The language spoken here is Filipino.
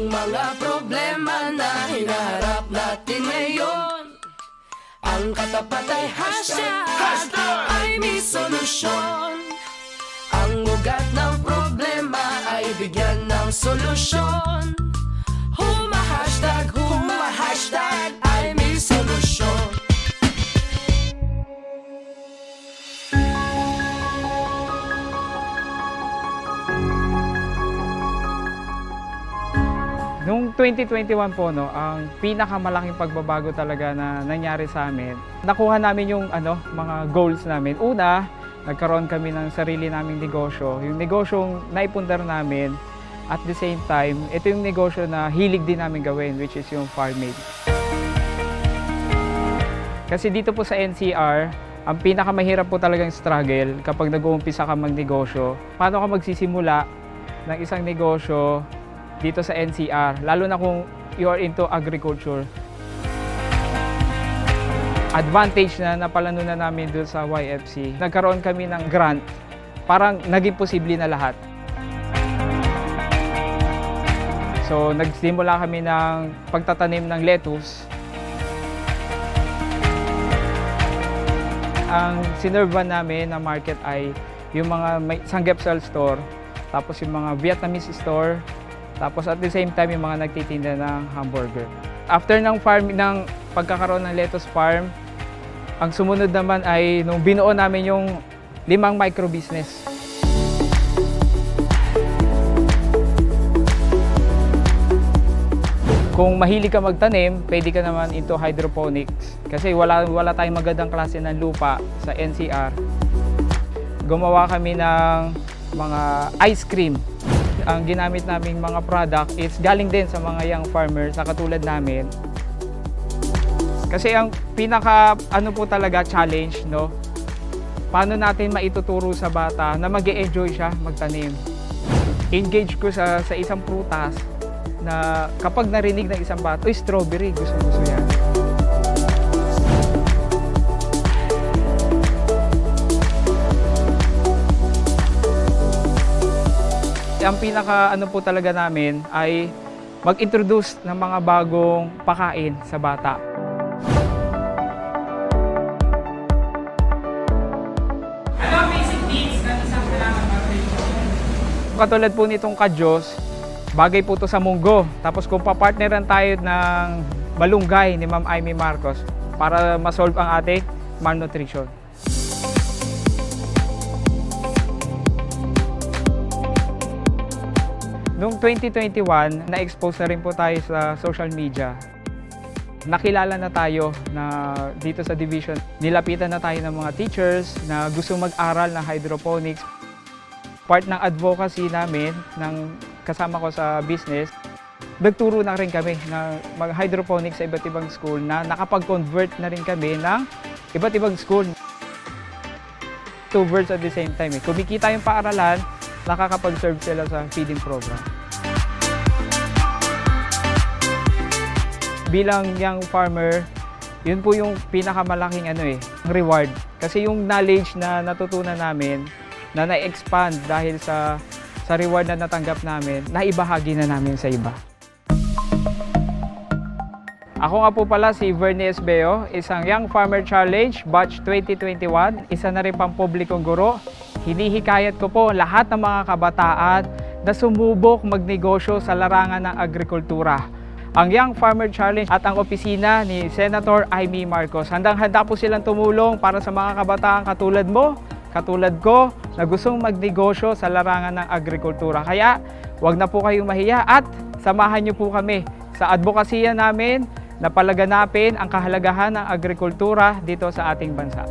Ang mga problema na hinaharap natin ngayon, ang katapat ay hashtag ay may solusyon. Ang ugat ng problema ay bigyan ng solusyon. Huma-hashtag ay may solusyon. Noong 2021 po, no, ang pinakamalaking pagbabago talaga na nangyari sa amin, nakuha namin yung mga goals namin. Una, nagkaroon kami ng sarili naming negosyo. Yung negosyong naipundar namin, at the same time, ito yung negosyo na hilig din namin gawin, which is yung farming. Kasi dito po sa NCR, ang pinakamahirap po talagang struggle kapag nag-uumpisa ka magnegosyo. Paano ka magsisimula ng isang negosyo dito sa NCR, lalo na kung you are into agriculture. Advantage na napalanunan namin doon sa YFC, nagkaroon kami ng grant, parang naging posible na lahat. So nagsimula kami ng pagtatanim ng lettuce. Ang sinervan namin na market ay yung mga Samgyeopsal store, tapos yung mga Vietnamese store, tapos at the same time yung mga nagtitinda ng hamburger. After ng pagkakaroon ng lettuce farm, ang sumunod naman ay nung binuo namin yung 5 micro-business. Kung mahilig ka magtanim, pwede ka naman into hydroponics. Kasi wala tayong magandang klase ng lupa sa NCR. Gumawa kami ng mga ice cream. Ang ginamit naming mga product is galing din sa mga young farmers na katulad namin. Kasi ang pinaka po talaga challenge, no? Paano natin maituturo sa bata na mag-e-enjoy siya magtanim. Engage ko sa isang prutas na kapag narinig ng isang bata, "Uy, strawberry, gusto yan." Ang pinaka po talaga namin ay mag-introduce ng mga bagong pakain sa bata. Ano ang basic needs ng isang kailangan natin? Katulad po nitong kadyos, bagay po ito sa munggo. Tapos kung papartneran tayo ng malunggay ni Ma'am Amy Marcos para ma-solve ang ating malnutrition. Noong 2021, na-expose na rin po tayo sa social media. Nakilala na tayo na dito sa division. Nilapitan na tayo ng mga teachers na gusto mag-aral ng hydroponics. Part ng advocacy namin, kasama ko sa business, nagturo na rin kami ng mag-hydroponics sa iba't ibang school na nakapag-convert na rin kami ng iba't ibang school. 2 birds at the same time. Kumikita yung paaralan, nakakapag-serve sila sa feeding program. Bilang young farmer, yun po yung pinakamalaking reward. Kasi yung knowledge na natutunan namin, na na-expand dahil sa reward na natanggap namin, naibahagi na namin sa iba. Ako nga po pala si Vernie Esbeo, isang Young Farmer Challenge Batch 2021, isa na rin pampublikong guro. Hinihikayat ko po lahat ng mga kabataan na sumubok magnegosyo sa larangan ng agrikultura. Ang Young Farmer Challenge at ang opisina ni Senator Amy Marcos, handang-handa po silang tumulong para sa mga kabataan katulad mo, katulad ko, na gustong magnegosyo sa larangan ng agrikultura. Kaya, huwag na po kayong mahiya at samahan niyo po kami sa advokasya namin na palaganapin ang kahalagahan ng agrikultura dito sa ating bansa.